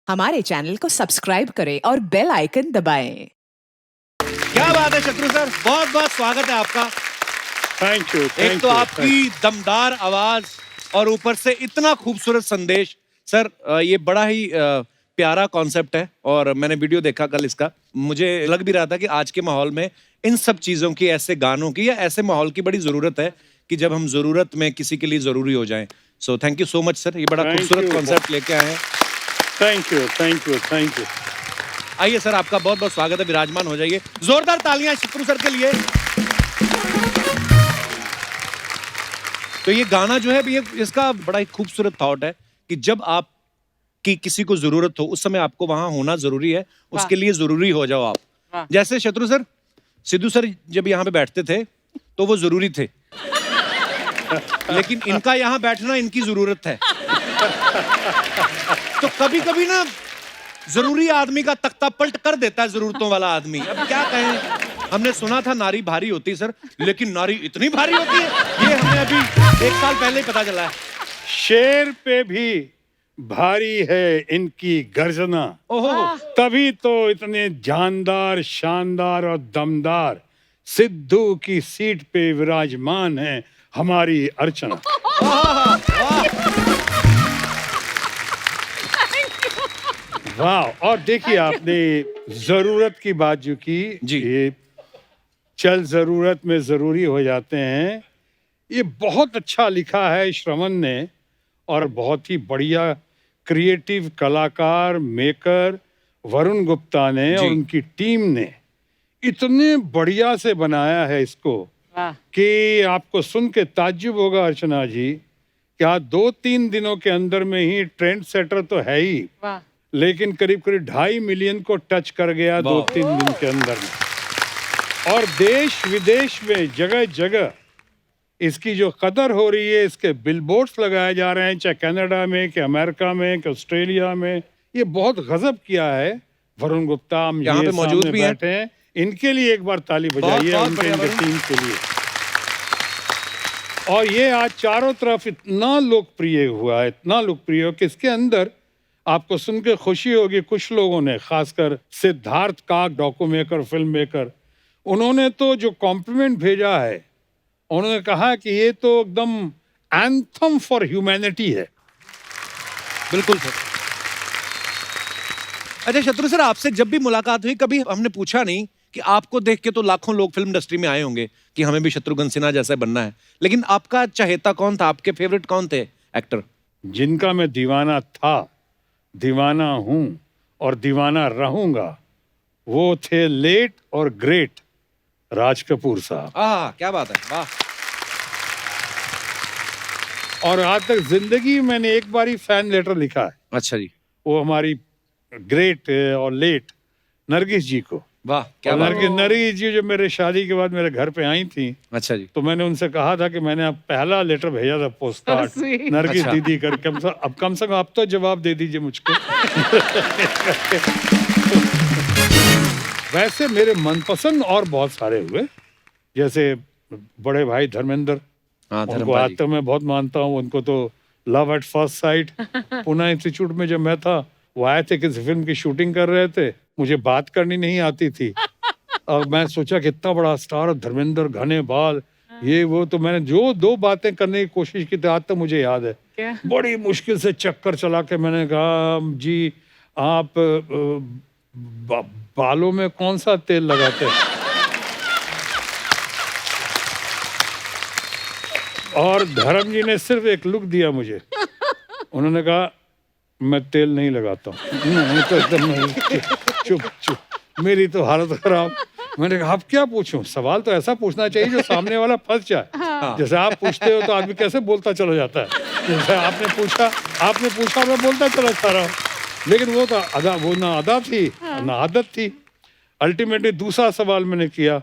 हमारे चैनल को सब्सक्राइब करें और बेल आइकन दबाएं। क्या बात है शत्रु सर, बहुत बहुत स्वागत है आपका। Thank you. एक तो आपकी दमदार आवाज और ऊपर से इतना खूबसूरत संदेश। सर ये बड़ा ही प्यारा कॉन्सेप्ट है और मैंने वीडियो देखा कल इसका। मुझे लग भी रहा था कि आज के माहौल में इन सब चीजों की, ऐसे गानों की या ऐसे माहौल की बड़ी जरूरत है कि जब हम जरूरत में किसी के लिए जरूरी हो जाएं। So thank you so much sir, ये बड़ा खूबसूरत कॉन्सेप्ट लेके आए हैं। Thank you thank you thank you. आइए सर, आपका बहुत बहुत स्वागत है, विराजमान हो जाइए। जोरदार तालियां शत्रु सर के लिए। तो ये गाना जो है, ये इसका बड़ा ही खूबसूरत थॉट है कि जब आप की किसी को जरूरत हो उस समय आपको वहां होना जरूरी है, उसके लिए जरूरी हो जाओ आप। जैसे शत्रु सर, सिद्धू सर जब यहाँ पे बैठते थे तो वो जरूरी थे, लेकिन इनका यहाँ बैठना इनकी जरूरत है। तो कभी कभी ना जरूरी आदमी का तख्ता पलट कर देता है जरूरतों वाला आदमी। अब क्या कहें, हमने सुना था नारी भारी होती सर, लेकिन नारी इतनी भारी होती है ये हमें अभी 1 साल पहले ही पता चला है। शेर पे भी भारी है इनकी गर्जना, तभी तो इतने जानदार, शानदार और दमदार सिद्धू की सीट पे विराजमान है हमारी अर्चना। वाह। और देखिए आपने जरूरत की बात जो की जी, ये चल जरूरत में जरूरी हो जाते हैं, ये बहुत अच्छा लिखा है श्रवण ने और बहुत ही बढ़िया क्रिएटिव कलाकार मेकर वरुण गुप्ता ने और उनकी टीम ने इतने बढ़िया से बनाया है इसको कि आपको सुन के ताज्जुब होगा अर्चना जी, क्या 2-3 दिनों के अंदर में ही ट्रेंड सेटर तो है ही, लेकिन करीब करीब 2.5 मिलियन को टच कर गया 2-3 दिन के अंदर में। और देश विदेश में जगह जगह इसकी जो कदर हो रही है, इसके बिलबोर्ड्स लगाए जा रहे हैं, चाहे कनाडा में, कि अमेरिका में, कि ऑस्ट्रेलिया में। ये बहुत गजब किया है वरुण गुप्ता, हम यहाँ पे मौजूद भी बैठे हैं, इनके लिए एक बार ताली बजाइए, उनके टीम के लिए। और ये आज चारों तरफ इतना लोकप्रिय हुआ है, इतना लोकप्रिय हो कि इसके अंदर आपको सुन के खुशी होगी, कुछ लोगों ने, खासकर सिद्धार्थ काक, डॉक्यूमेकर, फिल्म मेकर, उन्होंने तो जो कॉम्प्लीमेंट भेजा है, उन्होंने कहा कि ये तो एकदम एंथम फॉर ह्यूमैनिटी है। बिल्कुल सर। अच्छा शत्रु सर, आपसे जब भी मुलाकात हुई कभी हमने पूछा नहीं कि आपको देख के तो लाखों लोग फिल्म इंडस्ट्री में आए होंगे कि हमें भी शत्रुघ्न सिन्हा जैसा बनना है, लेकिन आपका चहेता कौन था, आपके फेवरेट कौन थे एक्टर? जिनका मैं दीवाना था, दीवाना हूं और दीवाना रहूंगा, वो थे लेट और ग्रेट राज कपूर साहब। क्या बात है, वाह। और आज तक जिंदगी में मैंने एक बार ही फैन लेटर लिखा है। अच्छा जी। वो हमारी ग्रेट और लेट नरगिस जी को। वाह, क्या बात है। नरगिस जी जो मेरे शादी के बाद मेरे घर पे आई थी, अच्छा जी, तो मैंने उनसे कहा था कि मैंने अब पहला लेटर भेजा था पोस्ट कार्ड, नरगिस अच्छा। दीदी करके, अब कम से कम आप तो जवाब दे दीजिए मुझको। वैसे मेरे मनपसंद और बहुत सारे हुए, जैसे बड़े भाई धर्मेंद्र, उनको आज तक मैं बहुत मानता हूँ। उनको तो love at first sight, Pune institute में जब मैं था, वो आए थे, किसी फिल्म की शूटिंग कर रहे थे, मुझे बात करनी नहीं आती थी, और मैं सोचा कितना बड़ा स्टार धर्मेंद्र, घने बाल, ये वो, तो मैंने जो 2 बातें करने की कोशिश की थी, आज तक मुझे याद है। बड़ी मुश्किल से चक्कर चला के मैंने कहा, जी आप बालों में कौन सा तेल लगाते हैं? और धर्म जी ने सिर्फ एक लुक दिया मुझे, उन्होंने कहा मैं तेल नहीं लगाता हूँ। नहीं तो एकदम चुप चुप, मेरी तो हालत खराब। मैंने कहा अब क्या पूछूं, सवाल तो ऐसा पूछना चाहिए जो सामने वाला फंस जाए। जैसे आप पूछते हो तो आदमी कैसे बोलता चला जाता है, जैसे आपने पूछा मैं बोलता चला जा रहा हूँ, लेकिन वो तो अदा, वो ना अदा थी ना आदत थी। अल्टीमेटली दूसरा सवाल मैंने किया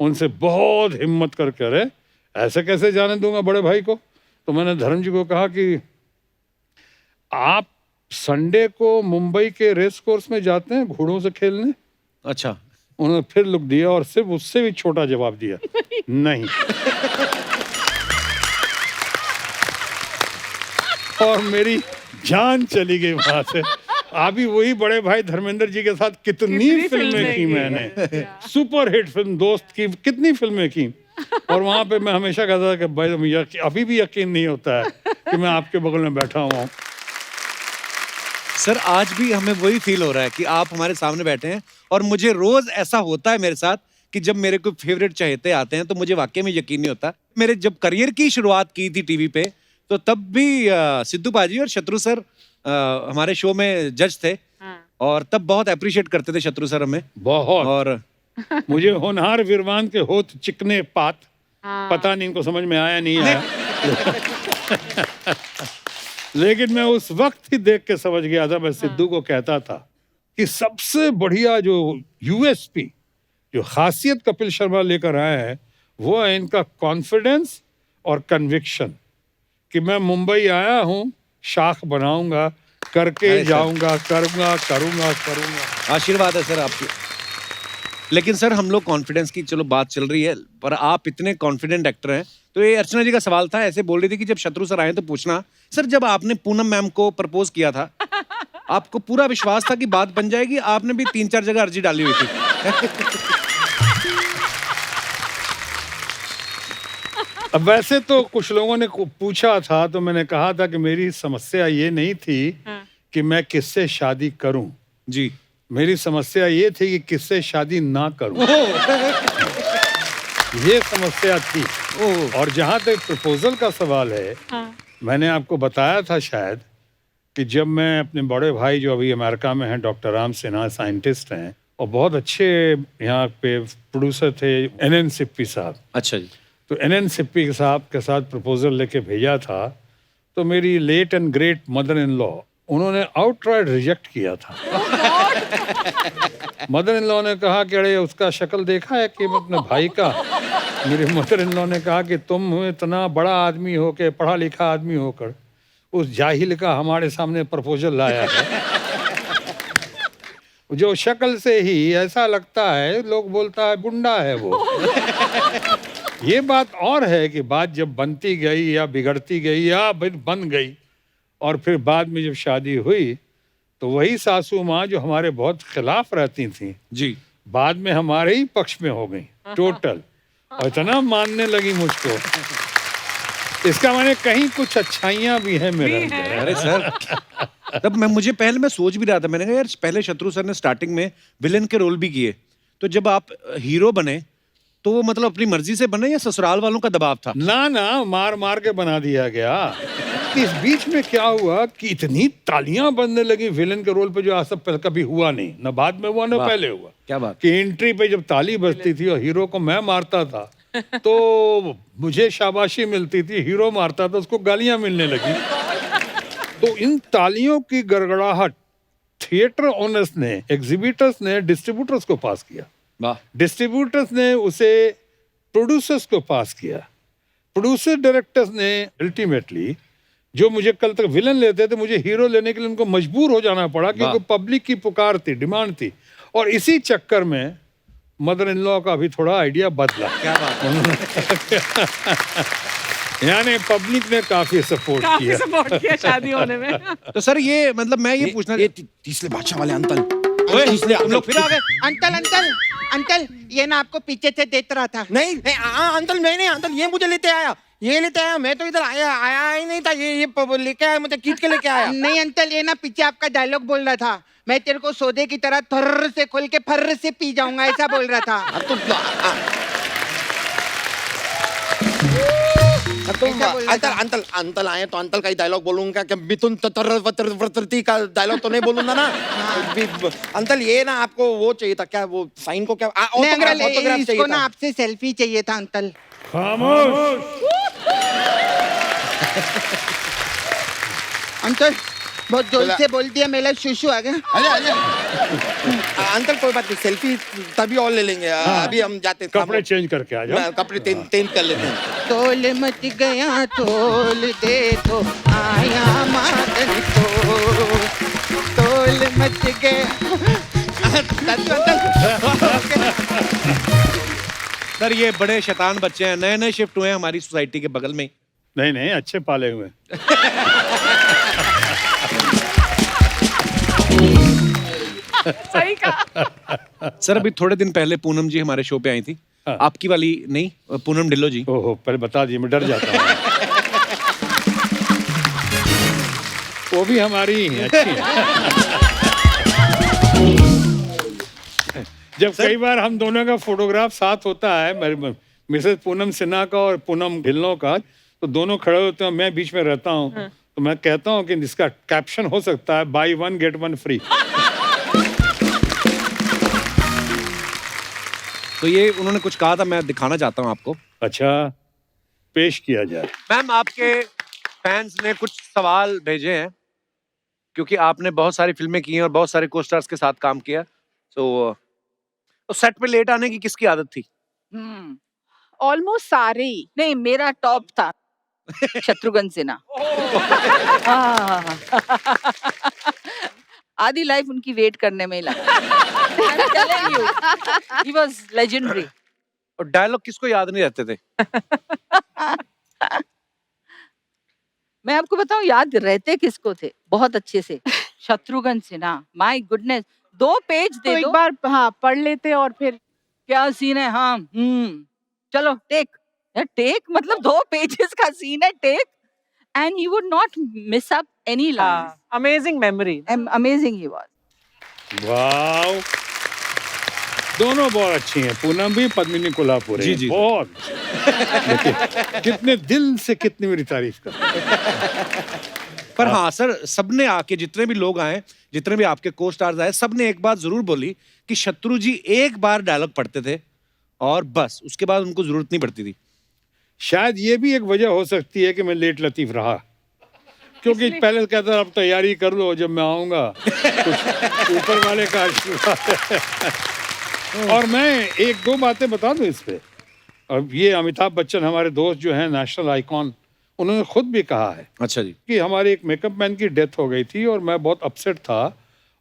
उनसे, बहुत हिम्मत करके, अरे ऐसे कैसे जाने दूंगा बड़े भाई को। तो मैंने धर्म जी को कहा कि आप संडे को मुंबई के रेस कोर्स में जाते हैं घोड़ों से खेलने? अच्छा। उन्होंने फिर लुक दिया और सिर्फ उससे भी छोटा जवाब दिया, नहीं। और मेरी जान चली गई वहां से। अभी वही बड़े भाई धर्मेंद्र जी के साथ कितनी फिल्में की मैंने, सुपर हिट फिल्म दोस्त की कितनी फिल्में की। और वहां पे मैं हमेशा कहता था कि भाई अभी भी यकीन नहीं होता है कि मैं आपके बगल में बैठा हुआ हूँ। सर आज भी हमें वही फील हो रहा है कि आप हमारे सामने बैठे हैं, और मुझे रोज ऐसा होता है मेरे साथ कि जब मेरे कोई फेवरेट चहेते आते हैं तो मुझे वाकई में यकीन नहीं होता। मेरे जब करियर की शुरुआत की थी टीवी पे, तो तब भी सिद्धू पाजी और शत्रु सर हमारे शो में जज थे, और तब बहुत अप्रिशिएट करते थे शत्रु सर हमें बहुत। और मुझे होनहार विरवान के होत चिकने पात, पता नहीं इनको समझ में आया नहीं आया लेकिन मैं उस वक्त ही देख के समझ गया था। मैं सिद्धू को कहता था कि सबसे बढ़िया जो यूएसपी, जो खासियत कपिल शर्मा लेकर आए हैं, वो है इनका कॉन्फिडेंस और कन्विक्शन कि मैं मुंबई आया हूँ, शाख बनाऊंगा, करके जाऊंगा, करूंगा करूंगा करूंगा। आशीर्वाद है सर आपके। लेकिन सर हम लोग कॉन्फिडेंस की चलो बात चल रही है, पर आप इतने कॉन्फिडेंट एक्टर हैं, तो ये अर्चना जी का सवाल था, ऐसे बोल रही थी कि जब शत्रु सर आए तो पूछना। सर जब आपने पूनम मैम को प्रपोज किया था, आपको पूरा विश्वास था कि बात बन जाएगी? आपने भी 3-4 जगह अर्जी डाली हुई थी अब वैसे तो कुछ लोगों ने पूछा था, तो मैंने कहा था कि मेरी समस्या ये नहीं थी कि मैं किससे शादी करूं जी, मेरी समस्या ये थी कि किससे शादी ना करूं ये समस्या थी। और जहां तक प्रपोजल का सवाल है, मैंने आपको बताया था शायद कि जब मैं अपने बड़े भाई जो अभी अमेरिका में हैं, डॉक्टर राम सिन्हा, साइंटिस्ट हैं और बहुत अच्छे यहाँ पे प्रोड्यूसर थे, एनएन सिप्पी साहब। अच्छा जी। तो एनएन सिप्पी साहब के साथ प्रपोजल लेके भेजा था, तो मेरी late and great mother in law, उन्होंने आउटराइट रिजेक्ट किया था। मदर इन लॉ ने कहा कि अरे उसका शक्ल देखा है कि अपने भाई का? मेरे मदर इन लॉ ने कहा कि तुम इतना बड़ा आदमी हो के, पढ़ा लिखा आदमी होकर उस जाहिल का हमारे सामने प्रपोजल लाया है जो शक्ल से ही ऐसा लगता है, लोग बोलता है गुंडा है वो। ये बात और है कि बात जब बनती गई या बिगड़ती गई या बन गई, और फिर बाद में जब शादी हुई तो वही सासू माँ जो हमारे बहुत खिलाफ रहती थी जी, बाद में हमारे ही पक्ष में हो गई टोटल, और इतना मानने लगी मुझको। इसका माने कहीं कुछ अच्छाइयाँ भी हैं मेरे अंदर। अरे सर तब मुझे पहले मैं सोच भी रहा था, मैंने कहा यार पहले शत्रु सर ने स्टार्टिंग में विलेन के रोल भी किए, तो जब आप हीरो बने तो वो मतलब अपनी मर्जी से बने या ससुराल वालों का दबाव था? ना मार मार के बना दिया गया। इस बीच में क्या हुआ कि इतनी तालियां बजने लगी विलेन के रोल पे, जो आज तक पहले कभी हुआ नहीं, ना बाद में हुआ ना पहले हुआ। क्या बात कि एंट्री पे जब ताली बजती थी और हीरो को मैं मारता था तो मुझे शाबाशी मिलती थी, हीरो मारता था उसको गालियां मिलने लगी। तो इन तालियों की गड़गड़ाहट थिएटर ओनर्स ने, एग्जीबिटर्स ने डिस्ट्रीब्यूटर्स को पास किया, डिस्ट्रीब्यूटर्स ने उसे प्रोड्यूसर्स को पास किया, प्रोड्यूसर डायरेक्टर्स ने अल्टीमेटली, जो मुझे कल तक विलन लेते थे, मुझे हीरो लेने के लिए उनको मजबूर हो जाना पड़ा क्योंकि पब्लिक की पुकार थी, डिमांड थी। और इसी चक्कर में मदर इन लॉ का भी थोड़ा आइडिया बदला। क्या बात यानी पब्लिक ने काफी सपोर्ट किया शादी होने में। तो सर ये मतलब मैं ये पूछना, ये तीसरे बादशाह वाले अंकल, इसलिए हम लोग फिर आ गए। अंकल ये ना आपको पीछे से देख रहा था। नहीं अंकल, नहीं अंकल, ये मुझे लेते आया, मैं तो इधर आया ही नहीं था, ये लेके आया, मुझे खींच के लेके आया। नहीं अंकल, ये ना पीछे आपका डायलॉग बोल रहा था, मैं तेरे को सौदे की तरह थर्र से खोल के फर्र से पी जाऊंगा, ऐसा बोल रहा था। अंकल आए तो अंकल का ही डायलॉग बोलूंगा कि मिथुन तत्रती का डायलॉग तो नहीं बोलूंगा ना। अंकल ये ना आपको वो चाहिए था क्या, वो साइन को क्या, ऑटोग्राफ इसको ना आपसे सेल्फी चाहिए था अंकल। खामोश। अंकल बहुत जोर से बोल दिया, मेरा शुशु आ गया। अंकल कोई बात नहीं, सेल्फी तभी और ले लेंगे। अभी हम जाते, कपड़े चेंज करके आ जाओ, कपड़े चेंज कर लेते हैं। तोल मच गया तोल दे तो आया मादन को, तोल मच गया। सर ये बड़े शैतान बच्चे हैं, नए नए शिफ्ट हुए हैं हमारी सोसाइटी के बगल में। नहीं अच्छे पाले हुए। सही कहा। सर अभी थोड़े दिन पहले पूनम जी हमारे शो पे आई थी। हाँ। आपकी वाली नहीं, पूनम ढिल्लो जी। ओहो, पहले बता दिए, मैं डर जाता हूँ। वो भी हमारी ही है, अच्छी है। जब कई बार हम दोनों का फोटोग्राफ साथ होता है, मिसेस पूनम सिन्हा का और पूनम ढिल्लों का, तो दोनों खड़े होते हैं, मैं बीच में रहता हूँ। तो मैं कहता हूँ कि इसका कैप्शन हो सकता है by one get one free. तो ये उन्होंने कुछ कहा था, मैं दिखाना चाहता हूँ आपको। अच्छा, पेश किया जाए। मैम आपके फैंस ने कुछ सवाल भेजे हैं, क्योंकि आपने बहुत सारी फिल्में की हैं और बहुत सारे को स्टार्स के साथ काम किया। तो सेट पे लेट आने की किसकी आदत थी? ऑलमोस्ट सारे ही नहीं, मेरा टॉप था शत्रुघ्न सिन्हा। हाँ। आधी लाइफ उनकी वेट करने में ही लगा। I'm telling you, he was legendary. और डायलॉग किसको याद नहीं रहते थे? मैं आपको बताऊं, याद रहते किसको थे बहुत अच्छे से? Shatrughan Sinha. My goodness, 2 page तो दे एक दो, बार हाँ पढ़ लेते और फिर क्या सीन है? हाँ, चलो टेक। टेक मतलब 2 पेजेस का सीन है, take, and he would not miss up any line. Amazing memory. Amazing he was. Wow, दोनों बहुत अच्छी हैं, पूनम भी, पद्मिनी कोल्हापुरी। जी, जी। बहुत। देखिए, कितने दिल से कितनी मेरी तारीफ कर। पर हाँ सर, सबने आके, जितने भी लोग आए, जितने भी आपके को स्टार्स आए, सबने एक बात जरूर बोली कि शत्रु जी एक बार डायलॉग पढ़ते थे और बस उसके बाद उनको जरूरत नहीं पड़ती थी। शायद ये भी एक वजह हो सकती है कि मैं लेट लतीफ रहा, क्योंकि पहले कहता अब तैयारी कर लो, जब मैं आऊंगा कुछ ऊपर वाले का आशीर्वाद है। और मैं 1-2 बातें बता दूं इस पे। अब ये अमिताभ बच्चन हमारे दोस्त जो हैं, नेशनल आइकॉन, उन्होंने खुद भी कहा है अच्छा जी। कि हमारे एक मेकअप मैन की डेथ हो गई थी और मैं बहुत अपसेट था।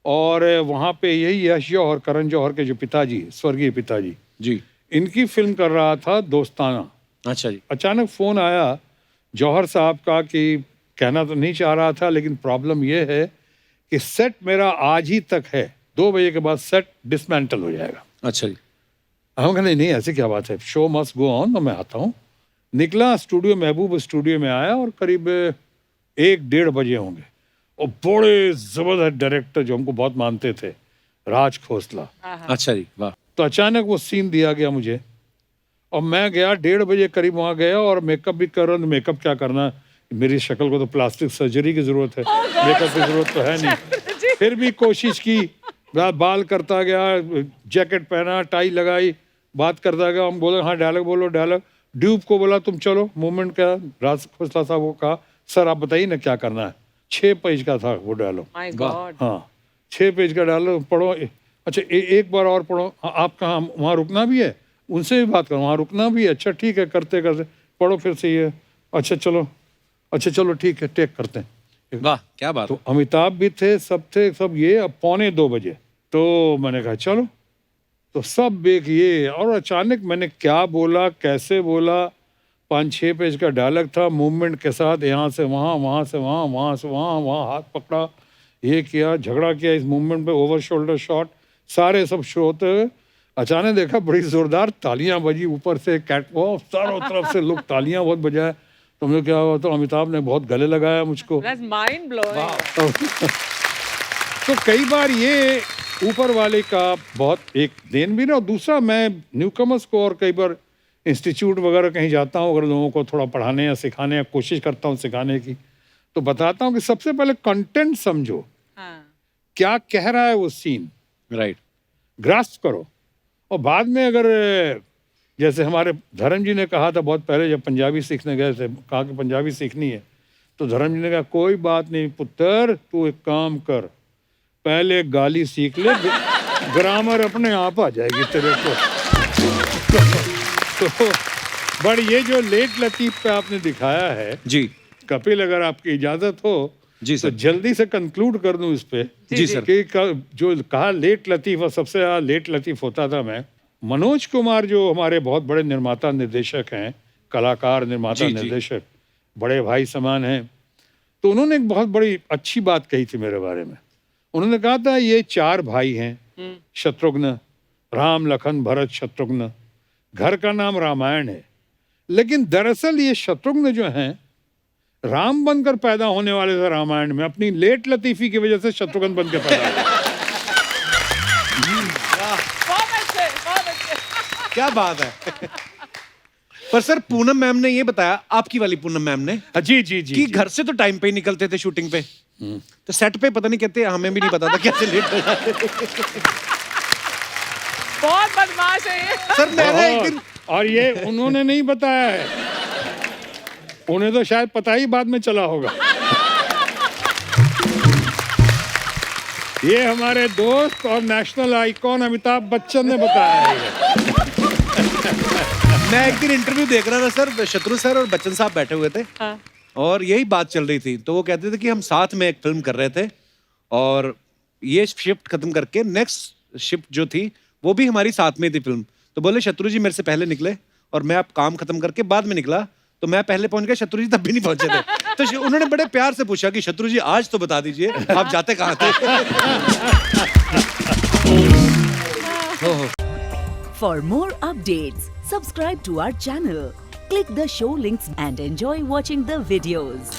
और वहाँ पे यही यश जौहर, करण जौहर के जो पिताजी, स्वर्गीय पिताजी जी। इनकी फिल्म कर रहा था दोस्ताना। अच्छा जी। अचानक फोन आया जौहर साहब का कि कहना तो नहीं चाह रहा था, लेकिन प्रॉब्लम यह है कि सेट मेरा आज ही तक है, 2 बजे के बाद सेट डिसमेंटल हो जाएगा। अच्छा जी। हम कहते नहीं, ऐसी क्या बात है, शो मस्ट गो ऑन। तो मैं आता हूँ, निकला स्टूडियो, महबूब स्टूडियो में आया और करीब 1-1:30 बजे होंगे। और बड़े जबरदस्त डायरेक्टर जो हमको बहुत मानते थे, राज खोसला। अच्छा जी, वाह। तो अचानक वो सीन दिया गया मुझे और मैं गया 1:30 बजे करीब वहाँ गया और मेकअप भी कर रहा हूँ। मेकअप क्या करना, मेरी शक्ल को तो प्लास्टिक सर्जरी की जरूरत है, मेकअप की जरूरत तो है नहीं। फिर भी कोशिश की, बाल करता गया, जैकेट पहना, टाई लगाई, बात करता गया। हम बोले हाँ डायलॉग बोलो, डायलॉग। ड्यूब को बोला तुम चलो, मूवमेंट का राज खोसला साहब को कहा सर आप बताइए ना क्या करना है। 6 पेज का था वो डायलॉग। My God. हाँ, 6 पेज का डायलॉग पढ़ो। अच्छा एक बार और पढ़ो। हाँ, आप कहाँ, वहाँ रुकना भी है, उनसे भी बात करो, वहाँ रुकना भी है। अच्छा ठीक है, करते करते पढ़ो फिर से ये। अच्छा चलो ठीक है, टेक करते हैं। वाह क्या बात। तो अमिताभ भी थे, सब थे, सब ये। अब 1:45 बजे तो मैंने कहा चलो, तो सब एक ये। और अचानक मैंने क्या बोला, कैसे बोला, 5-6 पेज का डायलॉग था, मूवमेंट के साथ, यहाँ से वहाँ, वहाँ से वहाँ, वहाँ से वहाँ हाथ पकड़ा, ये किया, झगड़ा किया इस मूवमेंट पे, ओवर शोल्डर शॉट, सारे सब शो होते हुए अचानक देखा बड़ी जोरदार तालियां बजी ऊपर से, कैटवॉक चारों तरफ से लोग तालियां बहुत बजाए। तो मुझे क्या हुआ, तो अमिताभ ने बहुत गले लगाया मुझको। That's mind blowing. तो कई बार ये ऊपर वाले का बहुत एक देन भी ना। और दूसरा, मैं न्यूकमर्स को और कई बार इंस्टीट्यूट वगैरह कहीं जाता हूँ, अगर लोगों को थोड़ा पढ़ाने या सिखाने या कोशिश करता हूँ सिखाने की, तो बताता हूँ कि सबसे पहले कंटेंट समझो, हाँ. क्या कह रहा है वो सीन, राइट, ग्रास्प करो। और बाद में अगर जैसे हमारे धर्म जी ने कहा था बहुत पहले, जब पंजाबी सीखने गए थे, कहा कि पंजाबी सीखनी है, तो धर्म जी ने कहा कोई बात नहीं पुत्र, तू एक काम कर, पहले गाली सीख ले, ग्रामर अपने आप आ जाएगी तेरे को। तो बट ये जो लेट लतीफ पे आपने दिखाया है जी कपिल, अगर आपकी इजाजत हो जी तो सर, जल्दी से कंक्लूड कर दूं इस पे। जी सर। कि जो कहा लेट लतीफ, और सबसे ज्यादा लेट लतीफ होता था मैं, मनोज कुमार जो हमारे बहुत बड़े निर्माता निर्देशक हैं, कलाकार निर्माता जी, जी। निर्देशक, बड़े भाई समान हैं, तो उन्होंने एक बहुत बड़ी अच्छी बात कही थी मेरे बारे में। उन्होंने कहा था ये 4 भाई हैं, शत्रुघ्न, राम, लखन, भरत, शत्रुघ्न। घर का नाम रामायण है, लेकिन दरअसल ये शत्रुघ्न जो हैं राम बनकर पैदा होने वाले थे रामायण में। अपनी लेट लतीफी की वजह से शत्रुघ्न बनकर पैदा हुए। बहुत अच्छे, बहुत अच्छे। क्या बात है। पर सर पूनम मैम ने ये बताया, आपकी वाली पूनम मैम ने, जी जी जी कि जी। घर से तो टाइम पे ही निकलते थे शूटिंग पे, तो सेट पे पता नहीं कहते, हमें भी नहीं पता था कैसे लेट हो जाते थे। बहुत बदमाश है ये। सर मैंने एक दिन बहुत। और ये उन्होंने नहीं बताया है, उन्हें तो शायद पता ही बाद में चला होगा। ये हमारे दोस्त और नेशनल आइकॉन अमिताभ बच्चन ने बताया है। मैं एक दिन इंटरव्यू देख रहा था सर, शत्रु सर और बच्चन साहब बैठे हुए थे, हाँ। और यही बात चल रही थी। तो वो कहते थे कि हम साथ में एक फिल्म कर रहे थे, और ये शिफ्ट खत्म करके नेक्स्ट शिफ्ट जो थी वो भी हमारी साथ में थी फिल्म। तो बोले शत्रु जी मेरे से पहले निकले, और मैं अब काम खत्म करके बाद में निकला, तो मैं पहले पहुंच गया, शत्रु जी तब भी नहीं पहुंचे थे। तो उन्होंने बड़े प्यार से पूछा कि शत्रु जी आज तो बता दीजिए आप जाते कहाँ थे। For more updates, subscribe to our channel, click the show links and enjoy watching the videos.